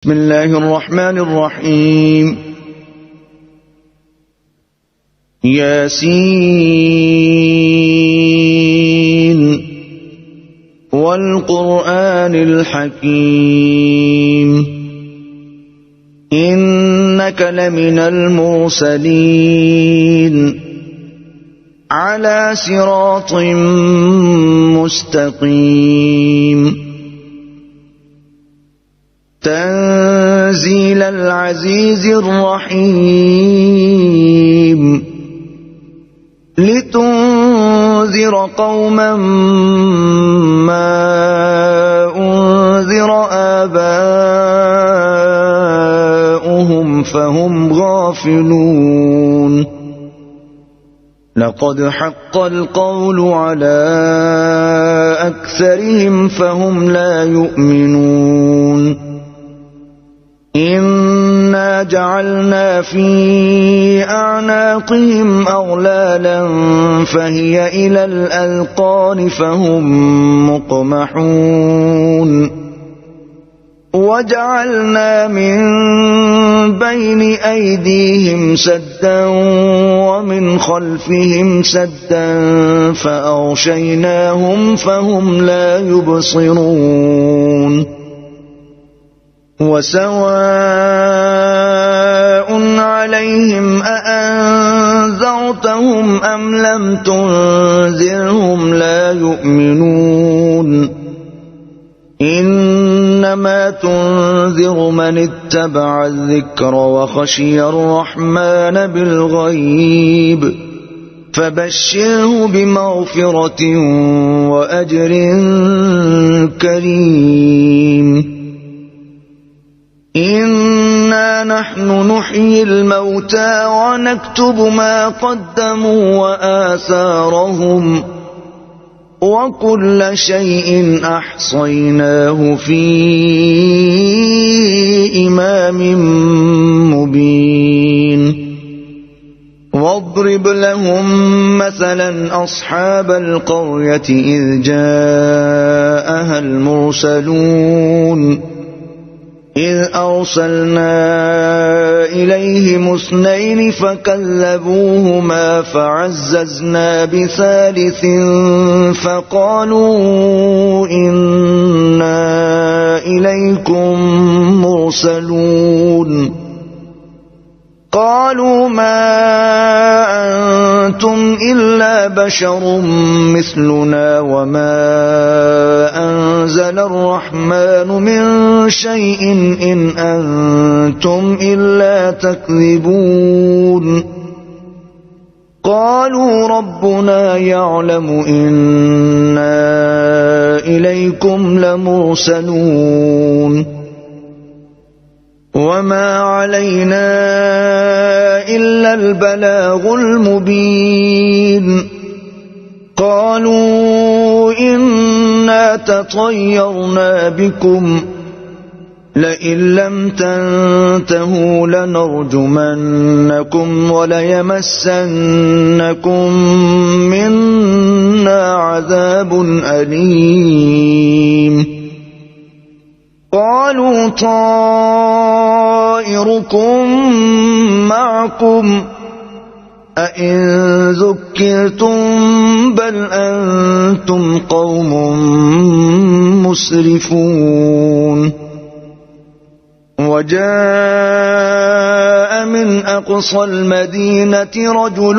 بسم الله الرحمن الرحيم ياسين والقرآن الحكيم إنك لمن المرسلين على صراط مستقيم تنزيل العزيز الرحيم لتنذر قوما ما أنذر آباؤهم فهم غافلون لقد حق القول على أكثرهم فهم لا يؤمنون إنا جعلنا في أعناقهم أغلالا فهي إلى الأذقان فهم مقمحون وجعلنا من بين أيديهم سدا ومن خلفهم سدا فأغشيناهم فهم لا يبصرون وسواء عليهم أأنذرتهم أم لم تنذرهم لا يؤمنون إنما تنذر من اتبع الذكر وخشي الرحمن بالغيب فبشره بمغفرة وأجر كريم إنا نحن نحيي الموتى ونكتب ما قدموا وآثارهم وكل شيء أحصيناه في إمام مبين واضرب لهم مثلا أصحاب القرية إذ جاءها المرسلون إذ أرسلنا إليهم اثنين فكذبوهما فعززنا بثالث فقالوا إنا إليكم مرسلون قالوا ما أنتم إلا بشر مثلنا وما أنزل الرحمن من شيء إن أنتم إلا تكذبون قالوا ربنا يعلم إنا إليكم لمرسلون وما علينا إلا البلاغ المبين قالوا إنا تطيرنا بكم لئن لم تنتهوا لنرجمنكم وليمسنكم منا عذاب أليم قالوا طائركم معكم أئن ذكرتم بل أنتم قوم مسرفون وجاء من أقصى المدينة رجل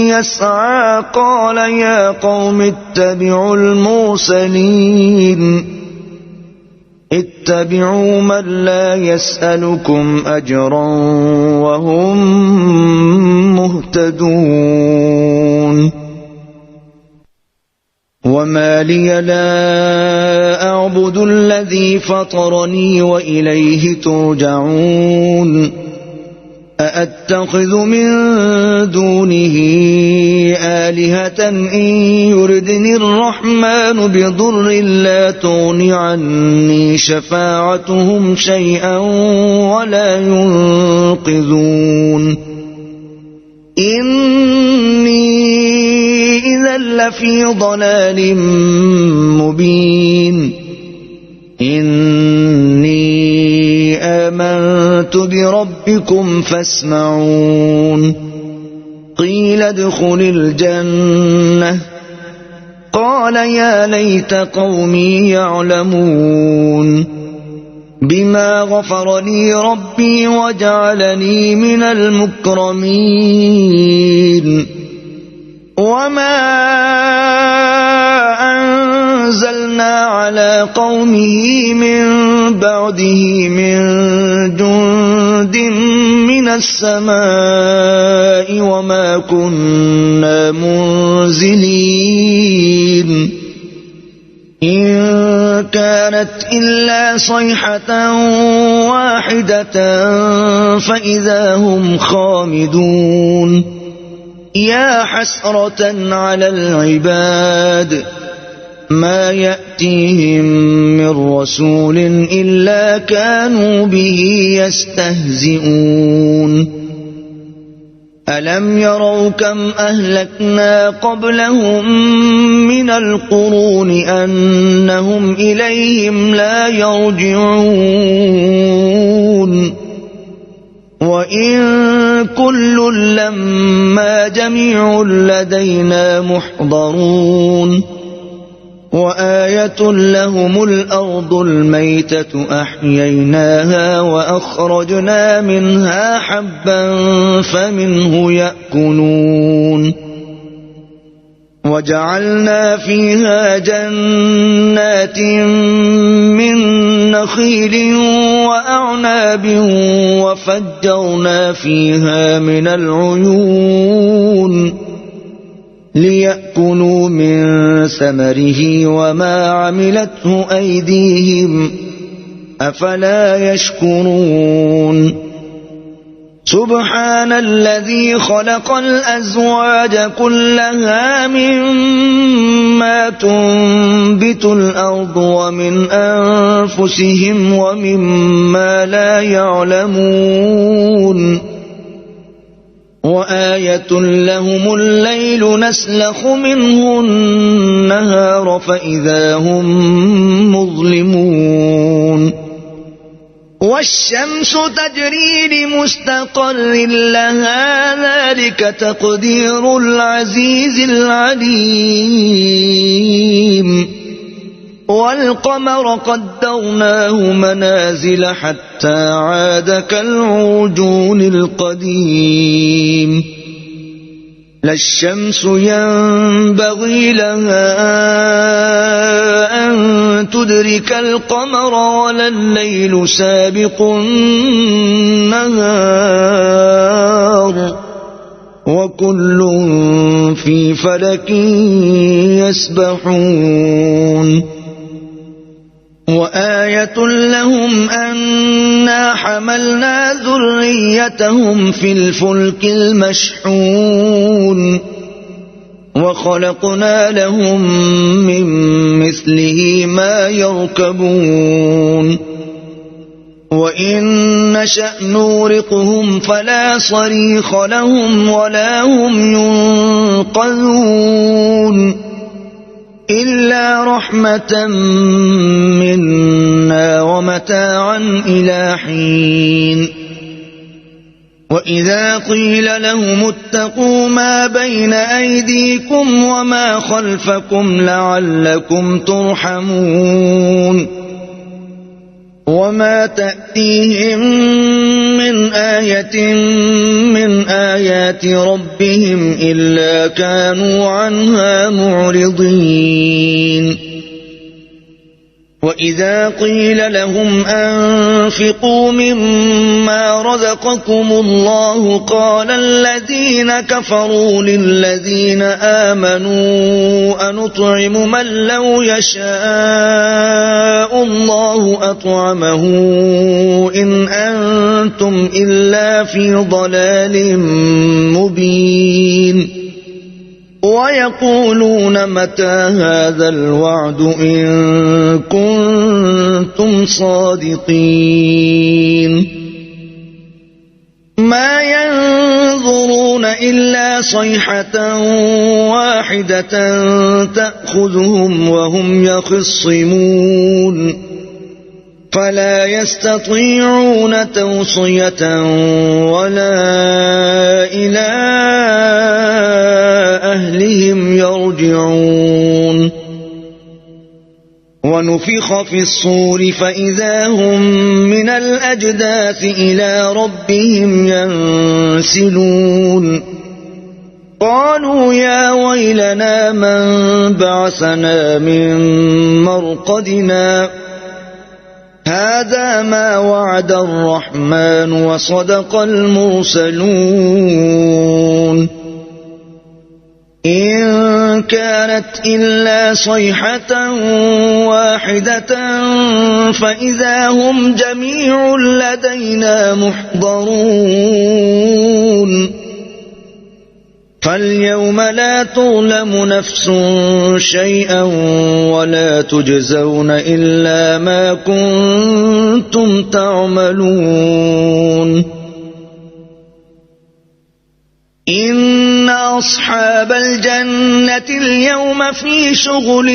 يسعى قال يا قوم اتبعوا المرسلين اتبعوا من لا يسألكم أجرا وهم مهتدون وما لي لا أعبد الذي فطرني وإليه ترجعون أأتخذ من دونه آلهة إن يردني الرحمن بضر لا تغن عني شفاعتهم شيئا ولا ينقذون إني إذا لفي ضلال مبين إني آمنت بربكم فاسمعون قيل ادخل الجنة قال يا ليت قومي يعلمون بما غفر لي ربي وجعلني من المكرمين وما أنزلنا على قومه من بعده من جند من السماء وما كنا منزلين إن كانت إلا صيحة واحدة فإذا هم خامدون يا حسرة على العباد ما يأتيهم من رسول إلا كانوا به يستهزئون ألم يروا كم أهلكنا قبلهم من القرون أنهم إليهم لا يرجعون وإن كل لما جميع لدينا محضرون وآية لهم الأرض الميتة أحييناها وأخرجنا منها حبا فمنه يأكلون وجعلنا فيها جنات من نخيل وأعناب وفجرنا فيها من العيون ليأكلوا من ثمره وما عملته أيديهم أفلا يشكرون سبحان الذي خلق الأزواج كلها مما تنبت الأرض ومن أنفسهم ومما لا يعلمون وآية لهم الليل نسلخ منه النهار فإذا هم مظلمون والشمس تجري لمستقر لها ذلك تقدير العزيز العليم والقمر قدرناه منازل حتى عاد كالعرجون القديم لا الشمس ينبغي لها أن تدرك القمر ولا الليل سابق النهار وكل في فلك يسبحون وآية لهم أنا حملنا ذريتهم في الفلك المشحون وخلقنا لهم من مثله ما يركبون وإن نشأ نورقهم فلا صريخ لهم ولا هم ينقذون إلا رحمة منا ومتاعا إلى حين وإذا قيل لهم اتقوا ما بين أيديكم وما خلفكم لعلكم ترحمون وما تأتيهم من آية من آيات ربهم إلا كانوا عنها معرضين وإذا قيل لهم أنفقوا مما رزقكم الله قال الذين كفروا للذين آمنوا أنطعم من لو يشاء الله أطعمه إن أنتم إلا في ضلال مبين ويقولون متى هذا الوعد إن كنتم صادقين ما ينظرون إلا صيحة واحدة تأخذهم وهم يخصمون فلا يستطيعون توصية ولا إلى أهلهم يرجعون ونفخ في الصور فإذا هم من الأجداث إلى ربهم ينسلون قالوا يا ويلنا من بعثنا من مرقدنا هذا ما وعد الرحمن وصدق المرسلون إن كانت إلا صيحة واحدة فإذا هم جميع لدينا محضرون فاليوم لا تظلم نفس شيئا ولا تجزون إلا ما كنتم تعملون إن أصحاب الجنة اليوم في شغل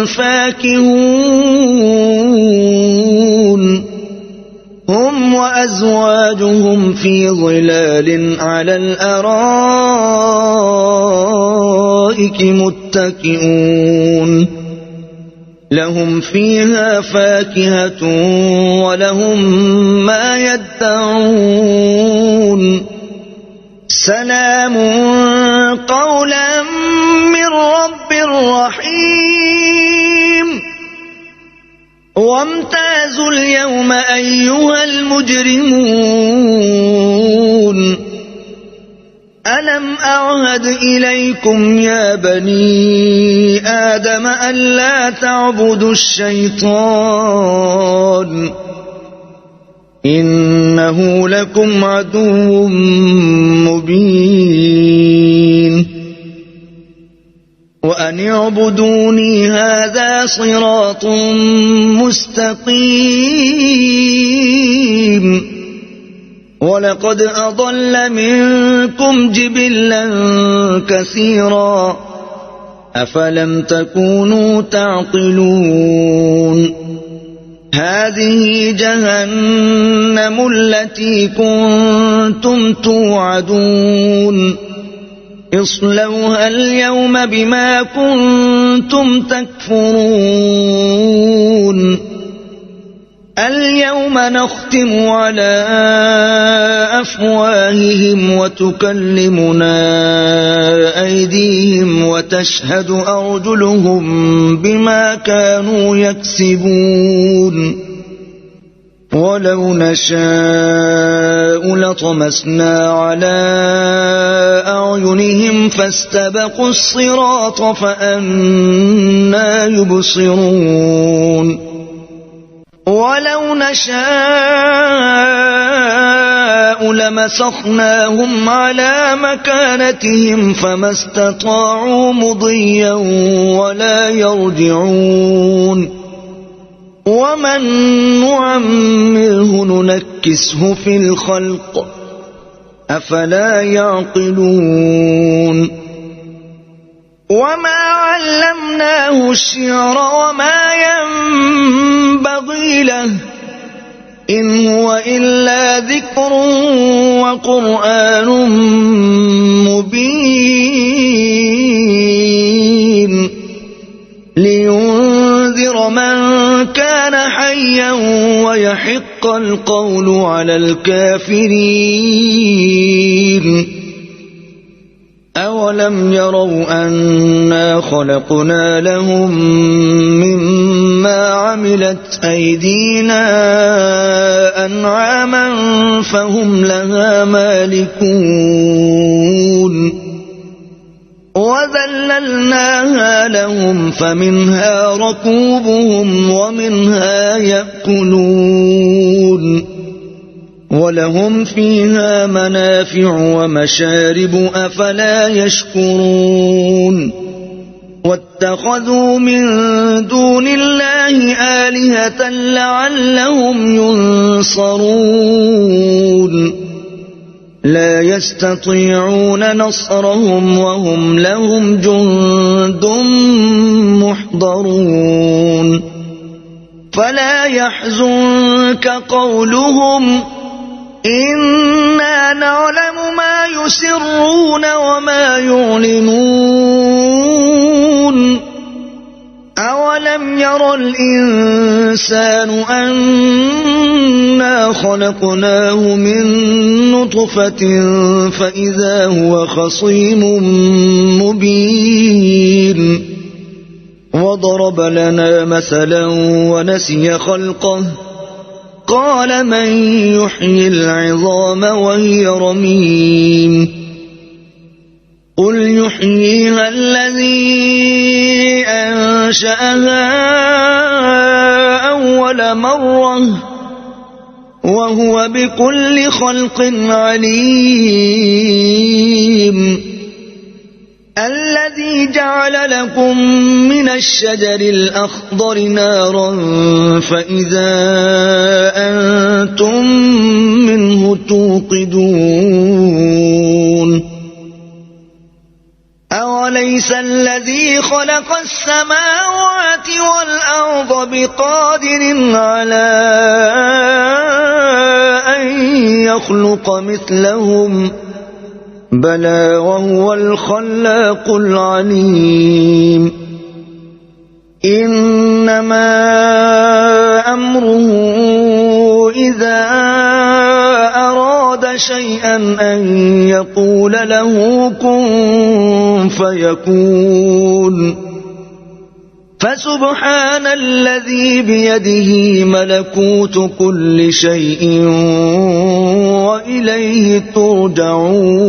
فاكهون هم وأزواجهم في ظلال على الأرائك متكئون لهم فيها فاكهة ولهم ما يدعون سلام قولا من رب رحيم وامتازوا اليوم أيها المجرمون ألم أعهد إليكم يا بني آدم ألا تعبدوا الشيطان إنه لكم عدو مبين وأن اعبدوني هذا صراط مستقيم ولقد أضل منكم جبلا كثيرا أفلم تكونوا تعقلون هذه جهنم التي كنتم توعدون اصلوها اليوم بما كنتم تكفرون اليوم نختم على أفواههم وتكلمنا أيديهم وتشهد أرجلهم بما كانوا يكسبون ولو نشاء لطمسنا على أعينهم فاستبقوا الصراط فأنى يبصرون ولو نشاء لمسخناهم على مكانتهم فما استطاعوا مضيا ولا يرجعون ومن نعمره ننكسه في الخلق أفلا يعقلون وما علمناه الشعر وما ينبغي له إن هو إلا ذكر وقرآن مبين لينذر من كان حيا ويحق القول على الكافرين أولم يروا أنا خلقنا لهم مما عملت أيدينا أنعاما فهم لها مالكون وذللناها لهم فمنها ركوبهم ومنها يأكلون ولهم فيها منافع ومشارب أفلا يشكرون واتخذوا من دون الله آلهة لعلهم ينصرون لا يستطيعون نصرهم وهم لهم جند محضرون فلا يحزنك قولهم إنا نعلم ما يسرون وما يعلنون أولم ير الإنسان أنا خلقناه من نطفة فإذا هو خصيم مبين وضرب لنا مثلا ونسي خلقه قال من يحيي العظام وهي رميم قل يحييها الذي أنشأها أول مرة وهو بكل خلق عليم الذي جعل لكم من الشجر الأخضر نارا فإذا أنتم منه توقدون أوليس الذي خلق السماوات والأرض بقادر على أن يخلق مثلهم بلى وهو الخلاق العليم إنما أمره إذا أراد شيئا أن يقول له كن فيكون فسبحان الذي بيده ملكوت كل شيء وإليه ترجعون